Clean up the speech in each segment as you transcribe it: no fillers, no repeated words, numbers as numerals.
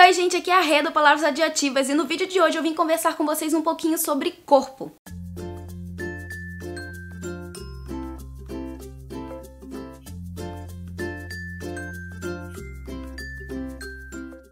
Oi gente, aqui é a Rê do Palavras Adjetivas e no vídeo de hoje eu vim conversar com vocês um pouquinho sobre corpo.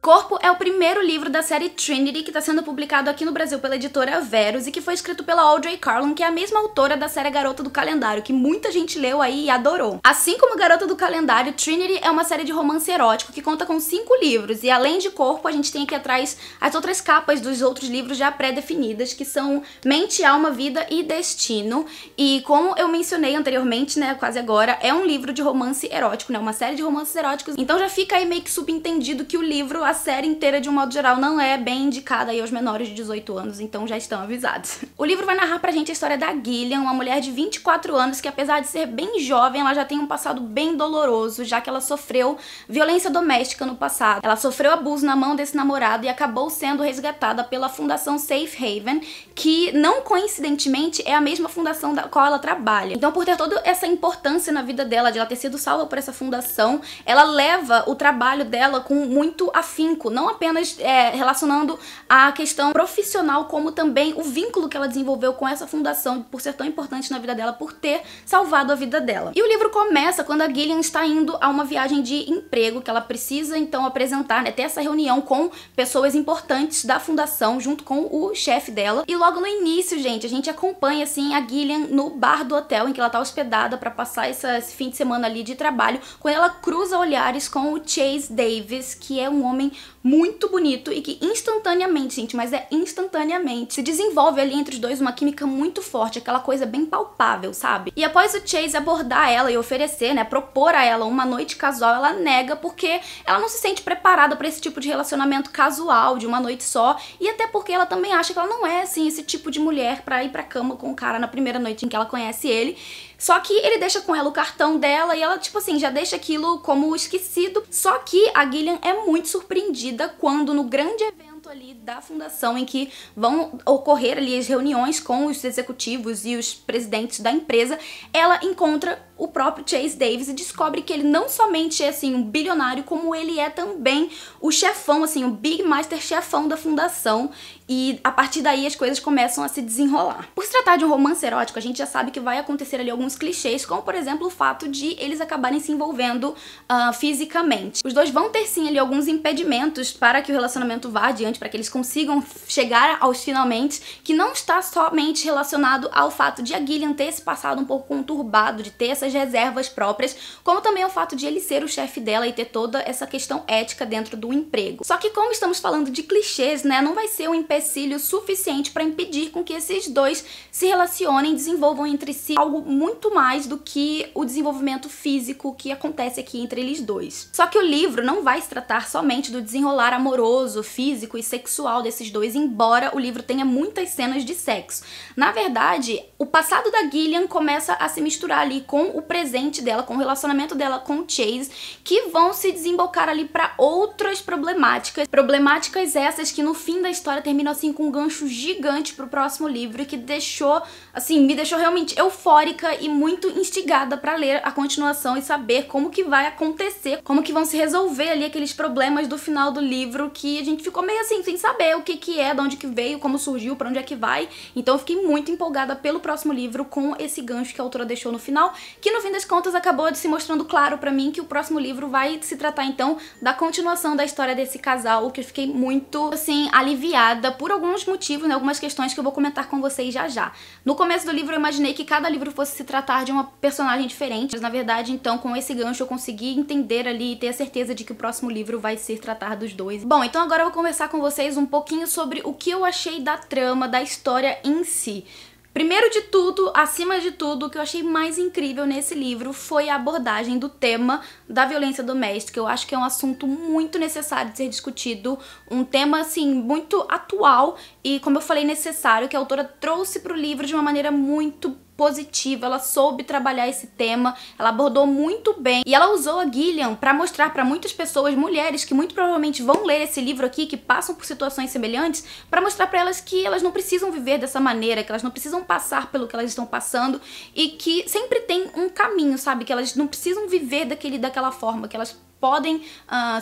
Corpo é o primeiro livro da série Trinity que está sendo publicado aqui no Brasil pela editora Verus e que foi escrito pela Audrey Carlon, que é a mesma autora da série Garota do Calendário, que muita gente leu aí e adorou. Assim como Garota do Calendário, Trinity é uma série de romance erótico que conta com 5 livros e além de Corpo, a gente tem aqui atrás as outras capas dos outros livros já pré-definidas, que são Mente, Alma, Vida e Destino. E como eu mencionei anteriormente, né, quase agora, é um livro de romance erótico, né, uma série de romances eróticos. Então já fica aí meio que subentendido que o livro, a série inteira, de um modo geral, não é bem indicada aí aos menores de 18 anos, então já estão avisados. O livro vai narrar pra gente a história da Gillian, uma mulher de 24 anos que, apesar de ser bem jovem, ela já tem um passado bem doloroso, já que ela sofreu violência doméstica no passado. Ela sofreu abuso na mão desse namorado e acabou sendo resgatada pela Fundação Safe Haven, que, não coincidentemente, é a mesma fundação da qual ela trabalha. Então, por ter toda essa importância na vida dela, de ela ter sido salva por essa fundação, ela leva o trabalho dela com muito afinco, não apenas relacionando a questão profissional, como também o vínculo que ela desenvolveu com essa fundação, por ser tão importante na vida dela, por ter salvado a vida dela. E o livro começa quando a Gillian está indo a uma viagem de emprego, que ela precisa então apresentar, né, ter essa reunião com pessoas importantes da fundação, junto com o chefe dela. E logo no início, gente, a gente acompanha assim a Gillian no bar do hotel em que ela tá hospedada para passar esse fim de semana ali de trabalho, quando ela cruza olhares com o Chase Davis, que é um homem muito bonito e que instantaneamente, gente, mas é instantaneamente, se desenvolve ali entre os dois uma química muito forte, aquela coisa bem palpável, sabe? E após o Chase abordar ela e oferecer, né, propor a ela uma noite casual, ela nega porque ela não se sente preparada para esse tipo de relacionamento casual, de uma noite só, e até porque ela também acha que ela não é, assim, esse tipo de mulher pra ir pra cama com o cara na primeira noite em que ela conhece ele. Só que ele deixa com ela o cartão dela e ela, tipo assim, já deixa aquilo como esquecido. Só que a Gillian é muito surpreendida quando, no grande evento ali da fundação, em que vão ocorrer ali as reuniões com os executivos e os presidentes da empresa, ela encontra o próprio Chase Davis e descobre que ele não somente é, assim, um bilionário, como ele é também o chefão, assim, o Big Master chefão da fundação. E a partir daí as coisas começam a se desenrolar. Por se tratar de um romance erótico, a gente já sabe que vai acontecer ali alguns clichês, como por exemplo o fato de eles acabarem se envolvendo fisicamente. Os dois vão ter sim ali alguns impedimentos para que o relacionamento vá adiante, para que eles consigam chegar aos finalmente, que não está somente relacionado ao fato de a Gillian ter esse passado um pouco conturbado, de ter essas reservas próprias, como também o fato de ele ser o chefe dela e ter toda essa questão ética dentro do emprego. Só que como estamos falando de clichês, né, não vai ser um empecilho suficiente para impedir com que esses dois se relacionem e desenvolvam entre si algo muito mais do que o desenvolvimento físico que acontece aqui entre eles dois. Só que o livro não vai se tratar somente do desenrolar amoroso, físico e sexual desses dois, embora o livro tenha muitas cenas de sexo. Na verdade, o passado da Gillian começa a se misturar ali com o presente dela, com o relacionamento dela com o Chase, que vão se desembocar ali para outras problemáticas. Problemáticas essas que no fim da história terminam assim com um gancho gigante pro próximo livro e que deixou, assim, me deixou realmente eufórica e muito instigada pra ler a continuação e saber como que vai acontecer, como que vão se resolver ali aqueles problemas do final do livro, que a gente ficou meio assim, sem saber o que que é, de onde que veio, como surgiu, pra onde é que vai. Então eu fiquei muito empolgada pelo próximo livro com esse gancho que a autora deixou no final, que no fim das contas acabou de se mostrando claro pra mim que o próximo livro vai se tratar então da continuação da história desse casal, que eu fiquei muito, assim, aliviada por alguns motivos, né, algumas questões que eu vou comentar com vocês já já. No começo do livro eu imaginei que cada livro fosse se tratar de uma personagem diferente, mas na verdade então com esse gancho eu consegui entender ali e ter a certeza de que o próximo livro vai se tratar dos dois. Bom, então agora eu vou conversar com vocês um pouquinho sobre o que eu achei da trama, da história em si. Primeiro de tudo, acima de tudo, o que eu achei mais incrível nesse livro foi a abordagem do tema da violência doméstica. Eu acho que é um assunto muito necessário de ser discutido, um tema, assim, muito atual e, como eu falei, necessário, que a autora trouxe para o livro de uma maneira muito positiva. Ela soube trabalhar esse tema, ela abordou muito bem e ela usou a Gillian para mostrar para muitas pessoas, mulheres que muito provavelmente vão ler esse livro aqui, que passam por situações semelhantes, para mostrar para elas que elas não precisam viver dessa maneira, que elas não precisam passar pelo que elas estão passando e que sempre tem um caminho, sabe? Que elas não precisam viver daquela forma, que elas podem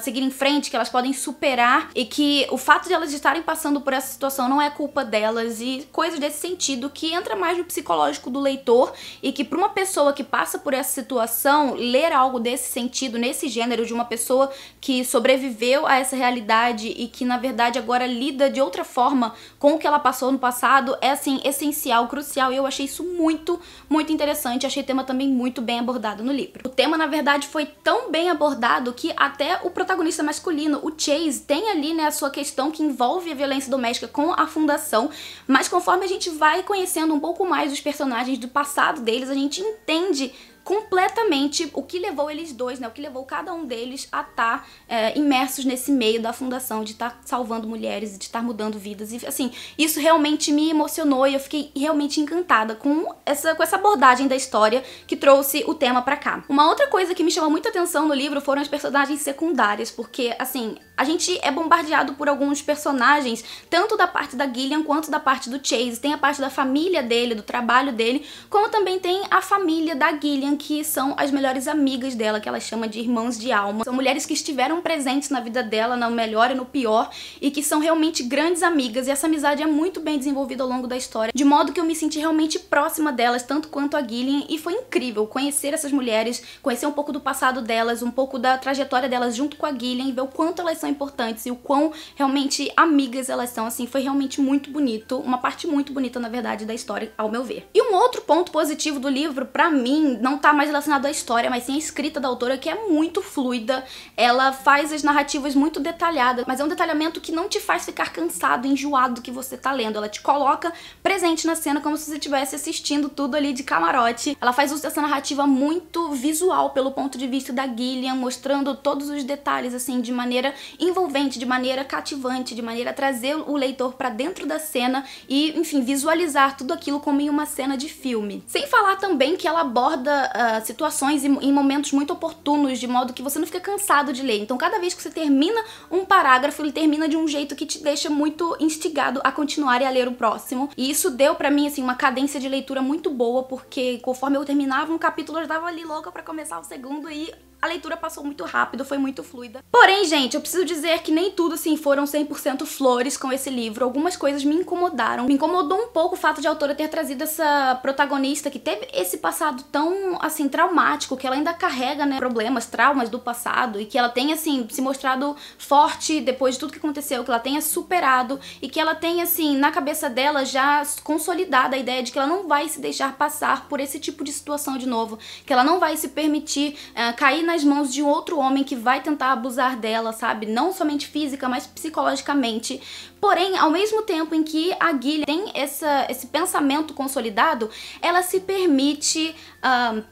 seguir em frente, que elas podem superar e que o fato de elas estarem passando por essa situação não é culpa delas e coisas desse sentido que entra mais no psicológico do leitor e que para uma pessoa que passa por essa situação, ler algo desse sentido, nesse gênero, de uma pessoa que sobreviveu a essa realidade e que na verdade agora lida de outra forma com o que ela passou no passado, é assim, essencial, crucial, e eu achei isso muito, muito interessante. Achei o tema também muito bem abordado no livro. O tema, na verdade, foi tão bem abordado que até o protagonista masculino, o Chase, tem ali, né, a sua questão que envolve a violência doméstica com a fundação, mas conforme a gente vai conhecendo um pouco mais os personagens do passado deles, a gente entende completamente o que levou eles dois, né, o que levou cada um deles a estar imersos nesse meio da fundação, de estar salvando mulheres e de estar mudando vidas. E assim, isso realmente me emocionou e eu fiquei realmente encantada com essa abordagem da história que trouxe o tema pra cá. Uma outra coisa que me chamou muita atenção no livro foram as personagens secundárias, porque assim, a gente é bombardeado por alguns personagens, tanto da parte da Gillian quanto da parte do Chase. Tem a parte da família dele, do trabalho dele, como também tem a família da Gillian, que são as melhores amigas dela, que ela chama de irmãs de alma. São mulheres que estiveram presentes na vida dela, no melhor e no pior, e que são realmente grandes amigas, e essa amizade é muito bem desenvolvida ao longo da história, de modo que eu me senti realmente próxima delas, tanto quanto a Gillian, e foi incrível conhecer essas mulheres, conhecer um pouco do passado delas, um pouco da trajetória delas junto com a Gillian, e ver o quanto elas são importantes e o quão realmente amigas elas são. Assim, foi realmente muito bonito, uma parte muito bonita, na verdade, da história, ao meu ver. E um outro ponto positivo do livro, pra mim, não tá mais relacionado à história, mas sim à escrita da autora, que é muito fluida. Ela faz as narrativas muito detalhadas, mas é um detalhamento que não te faz ficar cansado, enjoado do que você tá lendo. Ela te coloca presente na cena como se você estivesse assistindo tudo ali de camarote. Ela faz uso dessa narrativa muito visual pelo ponto de vista da Gillian, mostrando todos os detalhes assim de maneira envolvente, de maneira cativante, de maneira a trazer o leitor pra dentro da cena e, enfim, visualizar tudo aquilo como em uma cena de filme. Sem falar também que ela aborda situações em momentos muito oportunos, de modo que você não fica cansado de ler. Então cada vez que você termina um parágrafo, ele termina de um jeito que te deixa muito instigado a continuar e a ler o próximo. E isso deu pra mim, assim, uma cadência de leitura muito boa, porque conforme eu terminava um capítulo, eu estava ali louca pra começar o segundo e a leitura passou muito rápido, foi muito fluida. Porém, gente, eu preciso dizer que nem tudo, assim, foram 100% flores com esse livro. Algumas coisas me incomodaram. Me incomodou um pouco o fato de a autora ter trazido essa protagonista que teve esse passado tão, assim, traumático, que ela ainda carrega, né, problemas, traumas do passado, e que ela tenha, assim, se mostrado forte depois de tudo que aconteceu, que ela tenha superado e que ela tenha, assim, na cabeça dela já consolidada a ideia de que ela não vai se deixar passar por esse tipo de situação de novo, que ela não vai se permitir cair nas mãos de um outro homem que vai tentar abusar dela, sabe? Não somente física, mas psicologicamente. Porém, ao mesmo tempo em que a Gillian tem esse pensamento consolidado, ela se permite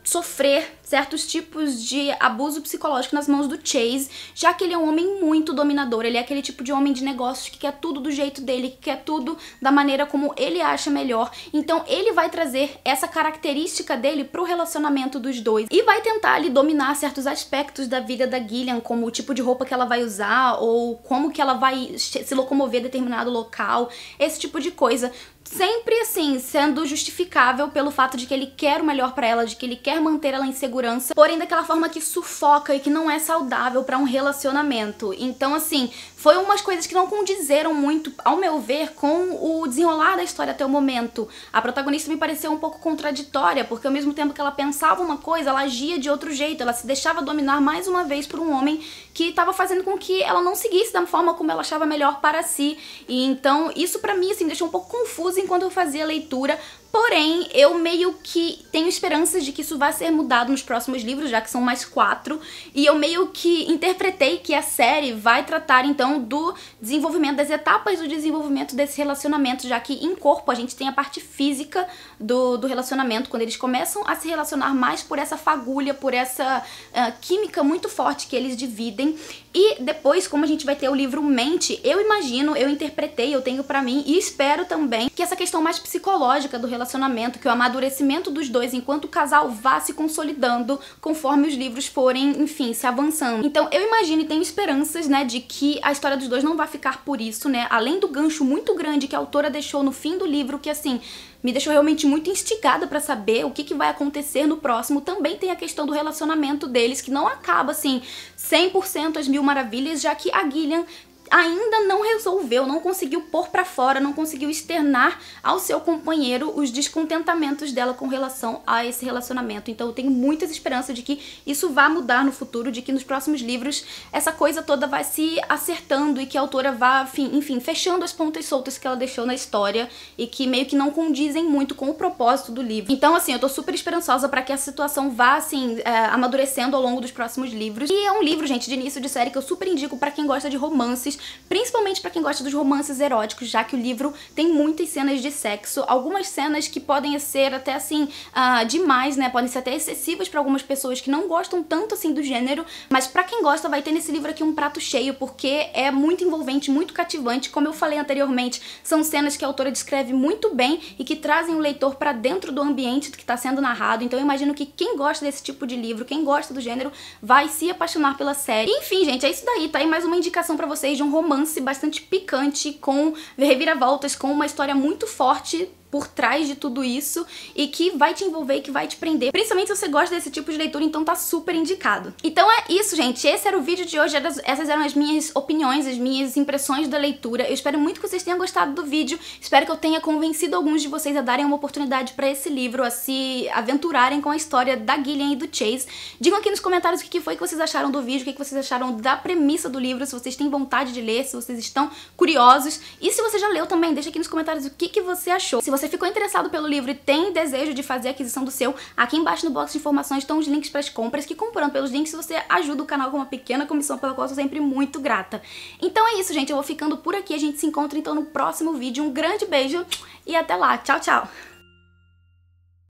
sofrer certos tipos de abuso psicológico nas mãos do Chase, já que ele é um homem muito dominador, ele é aquele tipo de homem de negócios que quer tudo do jeito dele, que quer tudo da maneira como ele acha melhor. Então ele vai trazer essa característica dele pro relacionamento dos dois e vai tentar ali dominar certos aspectos da vida da Gillian, como o tipo de roupa que ela vai usar ou como que ela vai se locomover em determinado local, esse tipo de coisa. Sempre, assim, sendo justificável pelo fato de que ele quer o melhor pra ela, de que ele quer manter ela em segurança, porém daquela forma que sufoca e que não é saudável pra um relacionamento. Então, assim, foi umas coisas que não condizeram muito, ao meu ver, com o desenrolar da história até o momento. A protagonista me pareceu um pouco contraditória, porque ao mesmo tempo que ela pensava uma coisa, ela agia de outro jeito, ela se deixava dominar mais uma vez por um homem que estava fazendo com que ela não seguisse da forma como ela achava melhor para si. E então, isso pra mim, assim, deixou um pouco confuso enquanto eu fazia a leitura. Porém, eu meio que tenho esperanças de que isso vai ser mudado nos próximos livros, já que são mais 4, e eu meio que interpretei que a série vai tratar, então, do desenvolvimento, das etapas do desenvolvimento desse relacionamento, já que em corpo a gente tem a parte física do relacionamento, quando eles começam a se relacionar mais por essa fagulha, por essa química muito forte que eles dividem, e depois, como a gente vai ter o livro Mente, eu imagino, eu interpretei, eu tenho pra mim, e espero também que essa questão mais psicológica do relacionamento relacionamento, que o amadurecimento dos dois enquanto casal vá se consolidando conforme os livros forem, enfim, se avançando. Então eu imagino e tenho esperanças, né, de que a história dos dois não vai ficar por isso, né, além do gancho muito grande que a autora deixou no fim do livro, que assim, me deixou realmente muito instigada pra saber o que vai acontecer no próximo. Também tem a questão do relacionamento deles, que não acaba assim 100% às mil maravilhas, já que a Gillian ainda não resolveu, não conseguiu pôr pra fora, não conseguiu externar ao seu companheiro os descontentamentos dela com relação a esse relacionamento. Então eu tenho muitas esperanças de que isso vá mudar no futuro, de que nos próximos livros essa coisa toda vai se acertando e que a autora vá, enfim, fechando as pontas soltas que ela deixou na história e que meio que não condizem muito com o propósito do livro. Então assim, eu tô super esperançosa pra que essa situação vá, assim, amadurecendo ao longo dos próximos livros. E é um livro, gente, de início de série que eu super indico pra quem gosta de romances, principalmente pra quem gosta dos romances eróticos, já que o livro tem muitas cenas de sexo, algumas cenas que podem ser até assim, demais, né, podem ser até excessivas pra algumas pessoas que não gostam tanto assim do gênero, mas pra quem gosta vai ter nesse livro aqui um prato cheio, porque é muito envolvente, muito cativante. Como eu falei anteriormente, são cenas que a autora descreve muito bem e que trazem o leitor pra dentro do ambiente que tá sendo narrado. Então eu imagino que quem gosta desse tipo de livro, quem gosta do gênero, vai se apaixonar pela série. Enfim, gente, é isso daí, tá aí mais uma indicação pra vocês de um romance bastante picante, com reviravoltas, com uma história muito forte por trás de tudo isso e que vai te envolver e que vai te prender, principalmente se você gosta desse tipo de leitura, então tá super indicado. Então é isso, gente, esse era o vídeo de hoje, essas eram as minhas opiniões, as minhas impressões da leitura. Eu espero muito que vocês tenham gostado do vídeo, espero que eu tenha convencido alguns de vocês a darem uma oportunidade pra esse livro, a se aventurarem com a história da Gillian e do Chase. Digam aqui nos comentários o que foi que vocês acharam do vídeo, o que vocês acharam da premissa do livro, se vocês têm vontade de ler, se vocês estão curiosos, e se você já leu também, deixa aqui nos comentários o que você achou. Se você ficou interessado pelo livro e tem desejo de fazer a aquisição do seu, aqui embaixo no box de informações estão os links para as compras, que comprando pelos links você ajuda o canal com uma pequena comissão, pela qual eu sou sempre muito grata. Então é isso, gente, eu vou ficando por aqui, a gente se encontra então no próximo vídeo. Um grande beijo e até lá, tchau, tchau!